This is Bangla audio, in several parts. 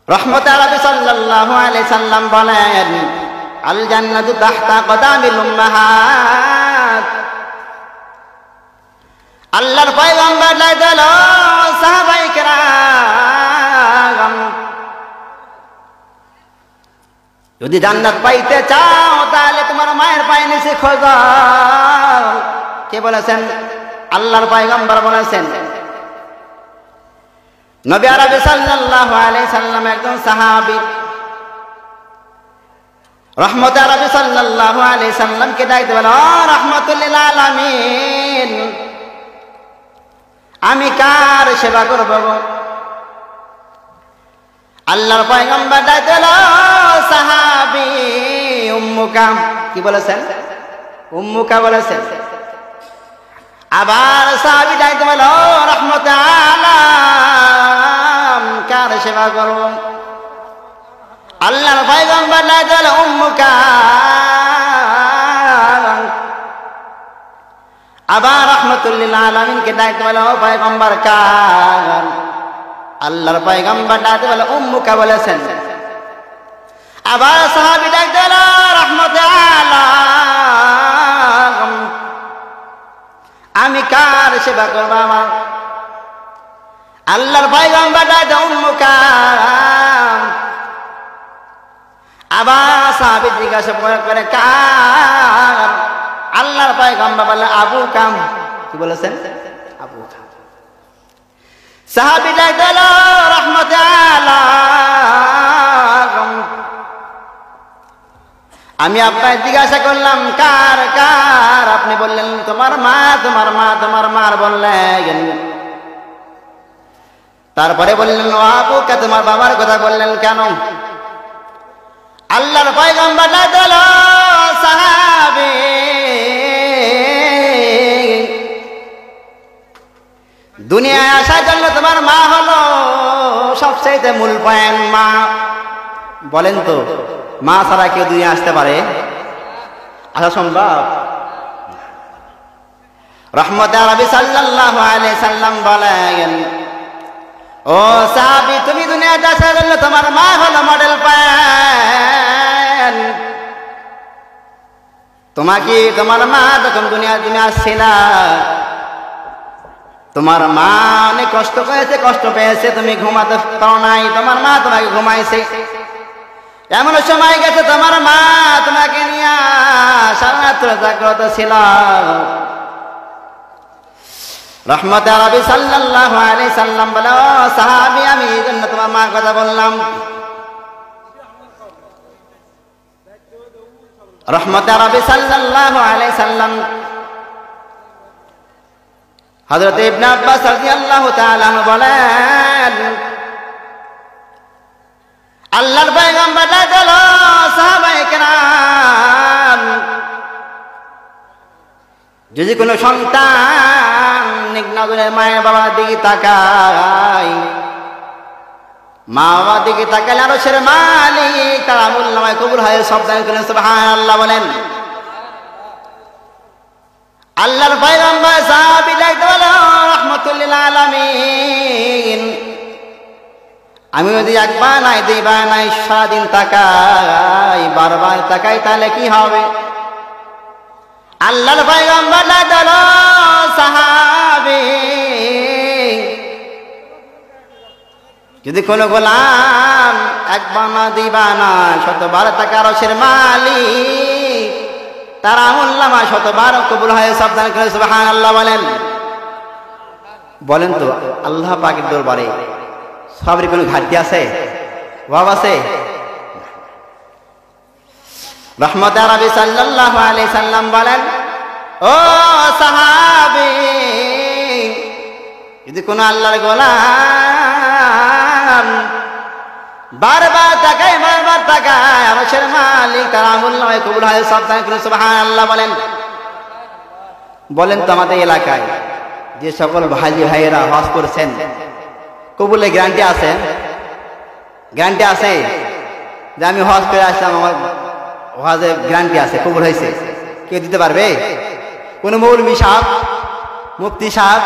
রহমতে আরবি সাল্লাল্লাহু আলাইহি সাল্লাম বলেন, আল জান্নাতু তাহতা কদামিল উম্মাহাত। আল্লাহর পয়গম্বর বলেন, সাহাবায়ে কেরাম, যদি জান্নাত পাইতে চাও তাহলে তোমার মায়ের পায়ের নিচে খোঁজো। কে বলেছেন? আল্লাহর পয়গম্বর বলেছেন। নবী আরবি সাল্লাল্লাহু আলাইহি সাল্লাম একজন সাহাবী। রহমতে আরবি সাল্লাল্লাহু আলাইহি সাল্লামকে ডাকতে বলেন, ও রাহমাতুল লিল আলামিন, আমি কার সেবা করব? আল্লাহর পয়গম্বর ডাকতে বলেন, সাহাবী উম্মুকা। কি বলেছেন? উম্মুকা বলেছেন। আবার সাহাবী ডাকতে বলেন, ও রহমতে আলাম, কার সেবা করব? আল্লাহর পয়গম্বর ডাকতে বলেন, উম্মুকা। আবার রাহমাতুল লিল আলামিনকে ডাকতে বলেন, ও পয়গম্বর কার? আল্লাহর পয়গম্বর ডাকতে বলেন, উম্মুকা বলেছেন। আবার সাহাবী ডাকতে বলেন, রহমতে আলাম, আমি কার সেবা করব? আমার আল্লাহর পয়গম্বর ডাকতে উম্মুকা। আবার সাহাবী জিজ্ঞাসা করে, কার? আল্লাহর পয়গম্বর বলে, আবু কাম। কি বলেছেন? আবু কাম। সাহাবী ডাকতে বলেন, রহমতে আলাম, আমি আপনাকে জিজ্ঞাসা করলাম কার কার? আপনি বললেন তোমার মা, তোমার মা, তোমার মার বললেন। তারপরে বললেন, ও আবুকা, তোমার বাবার কথা বললেন কেন? আল্লাহর পয়গম্বর ডাকতে বলেন, সাহাবী, দুনিয়ায় আসার জন্য তোমার মা হলো সবচেয়ে মূল পয়েন্ট। মা বলেন তো, মা ছাড়া কেউ দুনিয়া আসতে পারে? আসা সম্ভব? রহমতে আরবি সাল্লাল্লাহু আলাইহি সাল্লাম বলেন, ও সাহাবী, তুমি দুনিয়াতে আসার জন্য তোমার মা হলো মডেল পয়েন্ট। তোমাকে তোমার মা যখন তুমি আসছিলা, তোমার মা অনেক কষ্ট করেছে, কষ্ট পেয়েছে, তুমি ঘুমাতে পারো নাই, তোমার মা তোমাকে ঘুমাইছে। এমন সময় গেছে তোমার মা তোমাকে নিয়ে সারা রাত্র জাগ্রত ছিল। রহমতে আরবি সাল্লাল্লাহু আলাইহি সাল্লাম বলে, ও সাহাবী, আমি এই জন্য তোমার মার কথা বললাম। রহমতে আরবি সাল্লাল্লাহু আলাইহি সাল্লাম হযরত ইবনে আব্বাস রাদিয়াল্লাহু তাআলা আনহু বলেন, আল্লাহর পয়গম্বর বলেন, সাহাবায়ে কেরাম, যদি কোনো সন্তান নিগ্নজনের মায়ের বাবার দিকে তাকায়, মা বাবার দিকে তাকালে আরশের মালিক তার আমল নামায় কবুল হয়। শব্দ করেন সুবহানাল্লাহ বলেন। আল্লাহর পয়গম্বর সাহাবী ডাকতে বলেন, রাহমাতুল লিল আলামিন, আমি যদি একবার নাই, দুইবার নাই, সারাদিন তাকাই, বারবার তাকাই, তাহলে কি হবে? আল্লাহর পয়গম্বর ডাকতে বলেন, সাহাবী, যদি কোনো গোলাম একবার না, দুইবার না, শতবার তাকায় আরশের মালিক তার আমল নামায় শতবার কবুল হয়। সাবধান করে সুবহানাল্লাহ বলেন। বলেন তো, আল্লাহ পাকের দরবারে সবের কোনো ঘাটতি আছে? অভাব আছে? রহমতে আরবি সাল্লাল্লাহু আলাইহি সাল্লাম বলেন, ও সাহাবী, যদি কোনো আল্লাহর গোলাম বারবার তাকায়, বারবার তাকায়, আরশের মালিক তার আমল নামায় কবুল হয়। সাবধান করে সুবহানাল্লাহ বলেন। বলেন তো, আমাদের এলাকায় যে সকল ভাই ভাইয়েরা হজ করছেন, কবুলের গ্যারান্টি আছে? গ্যারান্টি আছে যে আমি হজ করে আসলাম, আমার হজে গ্যারান্টি আছে, কবুল হয়েছে? কেউ দিতে পারবে? কোন মৌলভী সাহেব, মুফতি সাহেব,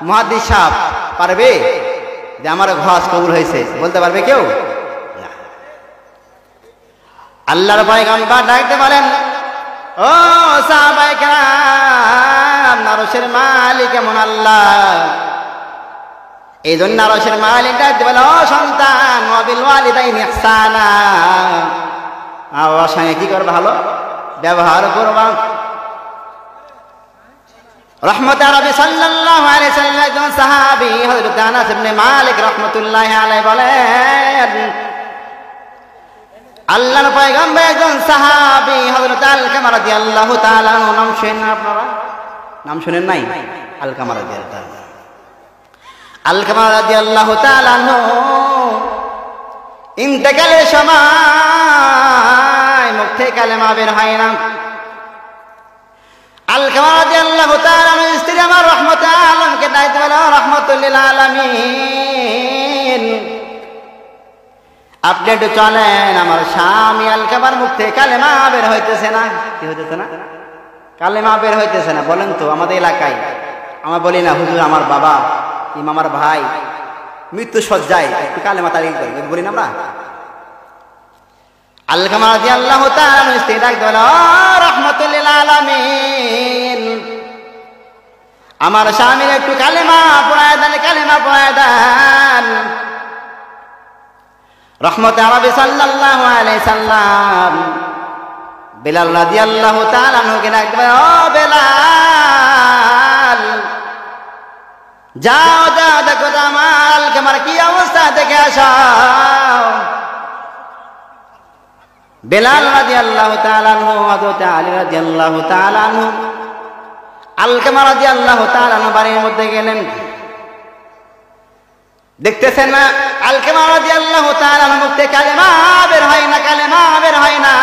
মুহাদ্দিস সাহেব পারবে যে আমার হজ কবুল হয়েছে? বলতে পারবে কেউ? আল্লাহর পয়গম্বর ডাকতে বলেন, ও সাহাবায়ে কেরাম, আরশের মালিক এমন আল্লাহ। এই জন্য আরশের মালিক ডাকতে বলে, ও সন্তান, ওয়াবিল ওয়ালিদাইনি ইহসানা, আমার সঙ্গে কি করবা? ভালো ব্যবহার করবা। রহমতে আরবি সাল্লাল্লাহু আলাইহি সাল্লাম একজন সাহাবী হযরত আনাস ইবনে মালিক রাহমাতুল্লাহি আলাইহি বলেন, আল্লাহর পয়গম্বর একজন সাহাবী হযরত আলকামা রাদিয়াল্লাহু তাআলা আনহু, নাম শুনেন আপনারা? নাম শুনেন নাই? আলকামা রাদিয়াল্লাহু তাআলা, আলকামা রাদিয়াল্লাহু তাআলা আনহু ইন্তেকালের সময় মুখ থেকে কালেমা বের হয় না। আলকামা রাদিয়াল্লাহু তাআলা আনহু স্ত্রী আমার রহমতে আলমকে ডাকতে বলে, রহমাতুল লিল আলামিন, আপনি একটু চলেন, আমার স্বামী আলকামার মুখ থেকে কালেমা বের হইতেছে না। কি হইতেছে না? কালেমা বের হইতেছে না। বলেন তো, আমাদের এলাকায় আমরা বলি না, হুজুর আমার বাবা কিংবা আমার ভাই মৃত্যু সজ্জায় একটু কালেমা তারিখ করি, বলি না আমরা? আলকামা রাদিয়াল্লাহু তাআলা স্ত্রী ডাকতে বলে, ও রাহমাতুল লিল আলামিন, আমার স্বামীর একটু কালেমা পড়ায় দেন, কালেমা পড়ায় দেন। রহমতে আরবি সাল্লাল্লাহু আলাইহি সাল্লাম বেলাল রাদিয়াল্লাহু তাআলা আনহুকে ডাকতে বলে, ও বেলাল, যাও যাও, দেখো আমার আলকামার কি অবস্থা, দেখে আসো। বেলাল রাদিয়াল্লাহু তাআলা আনহু, হযরত আলী রাদিয়াল্লাহু তাআলা আনহু, আলকামা রাদিয়াল্লাহু তাআলা আনহু বাড়ির মধ্যে গেলেন। দেখতেছেন না, আলকামা রাদিয়াল্লাহু তাআলা আনহু মুখ থেকে কালেমা বের হয় না, কালেমা বের হয় না।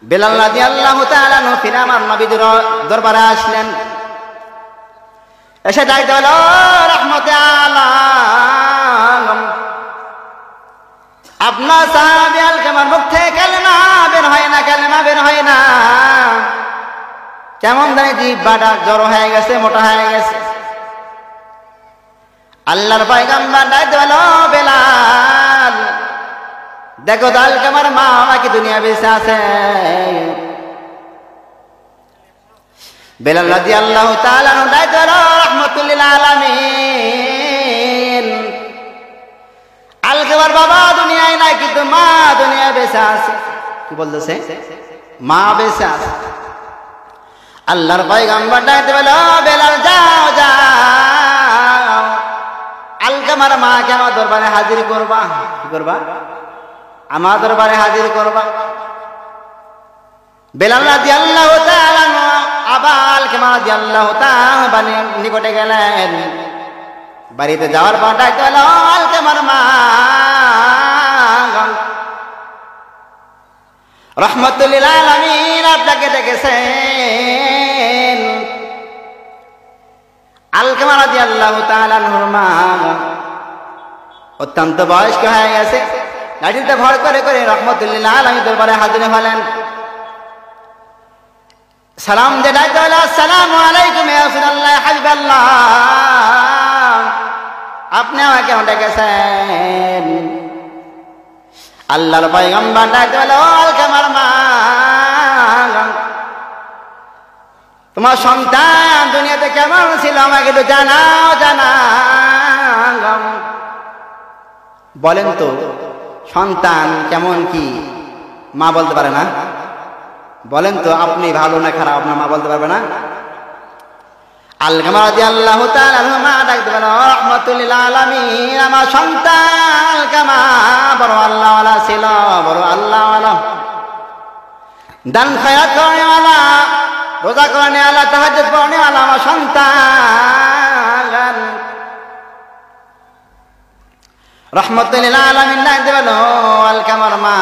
বেলাল রাদিয়াল্লাহু তাআলা আনহু ফিরে আমার নবীর দরবারে আসলেন। এসে ডাকতে বলে, ও রহমতে আলম, আপনার সাহাবী আলকামার মুখ থেকে কালেমা বের হয় না, কালেমা বের হয় না। কেমন জানি জিহ্বাটা জড়ো হয়ে গেছে, মোটা হয়ে গেছে। আল্লাহর পয়গম্বর ডাকতে বলে, ও বেলাল, দেখো তো আলকামার মা কি দুনিয়া বেঁচে আছে? বেলাল রাদিয়াল্লাহু তাআলা আনহু ডাকতে বলে, রাহমাতুল লিল আলামিন, আলকামার বাবা দুনিয়ায় নাই, কিন্তু মা দুনিয়ায় বেঁচে আছে। কি বলতেছে? মা বেঁচে আছে। আল্লাহর পয়গম্বর ডাকতে বলে, ও বেলাল, যাও যাও, আলকামার মাকে আমার দরবারে হাজির করবা। কি করবা? আমার দরবারে হাজির করবা। বেলাল রাদিয়াল্লাহু তাআলা আনহু আবার আলকামা রাদিয়াল্লাহু তাআলা বাড়ির নিকটে গেলেন। বাড়িতে যাওয়ার পর ডাকতে বলে, ও আলকামার মা, রহমাতুল লিল আলামিন আপনাকে ডেকেছেন। আলকামা রাদিয়াল্লাহু তাআলা আনহুর মা অত্যন্ত বয়স্ক হয়ে গেছে। গাড়িতে ভর করে করে রহমাতুল লিল আলামিন দরবারে হাজির হলেন। সালাম দিয়ে ডাকতে বলে, আসসালামু আলাইকুম ইয়া রাসূলুল্লাহ, হাবিবাল্লাহ, আপনি আমাকে ডেকেছেন। আল্লাহর পয়গম্বর ডাকতে বলে, ও আলকামার মা, তোমার সন্তান দুনিয়াতে কেমন ছিল আমাকে একটু জানাও, জানাও। বলেন তো, সন্তান কেমন কি মা বলতে পারে না? বলেন তো, আপনি ভালো না খারাপ আপনার মা বলতে পারবে না? আলকামা রাদিয়াল্লাহু তাআলা আনহু মা ডাকতে বলে, রাহমাতুল লিল আলামিন, আমার সন্তান আলকামা বড় আল্লাহওয়ালা ছিল, বড় আল্লাহওয়ালা, দান খয়রাত করেওয়ালা, রোজা করেওয়ালা, তাহাজ্জুদ পড়নেওয়ালা আমার সন্তান। রাহমাতুল লিল আলামিন ডাকতে বলে, আলকামার মা,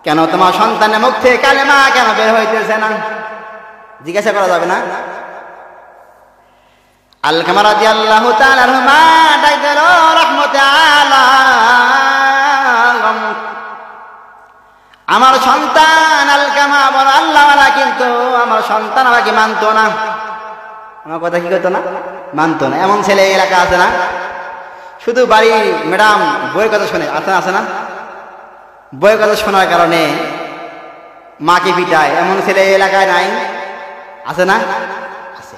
কেন তোমার সন্তানের মুখ থেকে কালেমা কেন বের হইতেছে না? জিজ্ঞাসা করা যাবে না? আলকামা রাদিয়াল্লাহু তাআলা আনহু মা ডাকতে বলে, রহমতে আলম, আমার সন্তান আলকামা বড় আল্লাহওয়ালা, কিন্তু আমার সন্তান আমাকে মানতো না। আমার কথা কি করতো না? মানতো না। এমন ছেলে এলাকা আছে না? শুধু বাড়ি ম্যাডাম বইয়ের কথা শোনে, আছে না? বইয়ের কথা শোনার কারণে মাকে পিটায়, এমন ছেলে এলাকায় নাই? আছে না? আছে।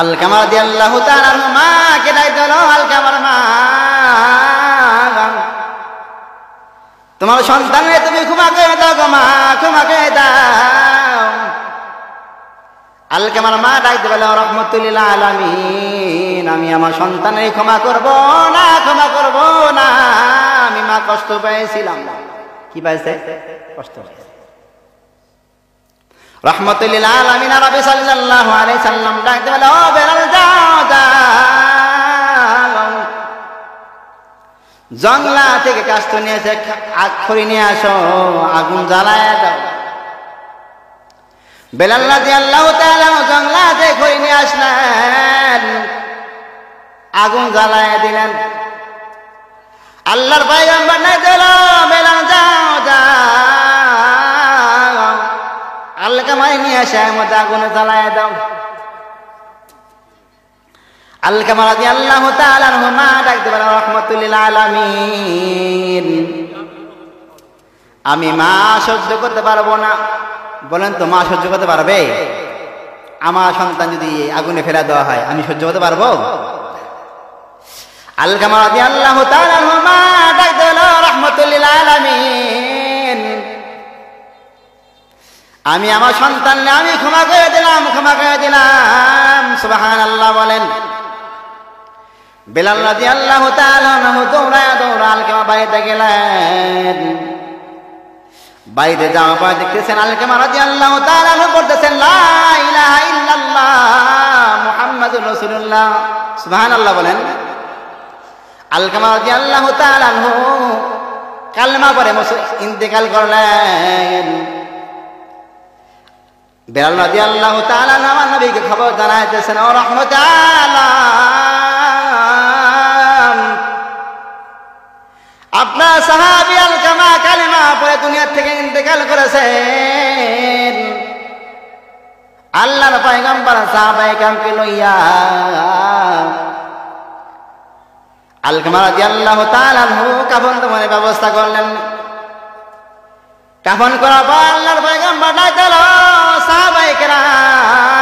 আলকামা রাদিয়াল্লাহু তাআলা মাকে ডাক দিল, আলকামার মা, তোমার সন্তানকে তুমি ক্ষমা করে দাও গো মা, ক্ষমা করে দাও। আলকামার মা ডাক দিয়ে বলে, রাহমাতুল লিল আলামিন, আমি আমার সন্তানের ক্ষমা করব না, ক্ষমা করব না। আমি মা কষ্ট পেয়েছিলাম। কি পাইছে? কষ্ট পেয়েছে। রাহমাতুল লিল আলামিন নবী সাল্লাল্লাহু আলাইহি সাল্লাম ডাক দিয়ে বলে, ও বেলাল যাও যাও, জংলা থেকে কাষ্ঠ নিয়ে এসে খড়ি নিয়ে আসো, আগুন জ্বালায় দাও। বেলাল রাদিয়াল্লাহু তাআলা জংলা থেকে খড়ি নিয়ে আসলেন, আগুন জ্বালায় দিলেন। আল্লাহর পয়গম্বর নাই দিল, বেলাল যাও যাও, আলকামাই নিয়ে আসে মধ্যে আগুন জ্বালায় দাও। আলকামা রাদিয়াল্লাহু তাআলা আনহু মা ডাক দিয়ে বলেন, রাহমাতুল লিল আলামিন, আমি মা সহ্য করতে পারবো না। বলেন তো, মা সহ্য করতে পারবে? আমার সন্তান যদি আগুনে ফেলা দেওয়া হয়, আমি সহ্য করতে পারবো? আলকামা রাদিয়াল্লাহু তাআলা আনহু মা ডাক দিয়ে বলেন, রাহমাতুল লিল আলামিন, আমি আমার সন্তানকে আমি ক্ষমা করে দিলাম, ক্ষমা করে দিলাম। সুবহানাল্লাহ বলেন। বেলাল রাদিয়াল্লাহু তাআলা আনহু দৌড়ায়া দৌড়া আলকামা বাড়িতে গেলেন। বাড়িতে যাওয়ার পর দেখতেছেন আলকামা রাদিয়াল্লাহু তাআলা আনহু বলতেছেন, লা ইলাহা ইল্লাল্লাহ মুহাম্মাদুর রাসূলুল্লাহ। সুবহানাল্লাহ বলেন। আলকামা রাদিয়াল্লাহু তাআলা আনহু কালেমা পড়ে ইন্তেকাল করলেন। বেলাল রাদিয়াল্লাহু তাআলা আমার নবীকে খবর জানাইতেছেন, ও রাহমাতুল্লাহ, আপনার সাহাবী আলকামা কালেমা পড়ে দুনিয়া থেকে ইন্তেকাল করেছেন। আল্লাহর পয়গম্বর সাহাবায়ে কেরামকে লইয়া আলকামা রাদিয়াল্লাহু তাআলা আনহু কাফন দাফনের ব্যবস্থা করলেন। কাফন করার পর আল্লাহর পয়গম্বর ডাক দিল, সাহাবায়ে কেরাম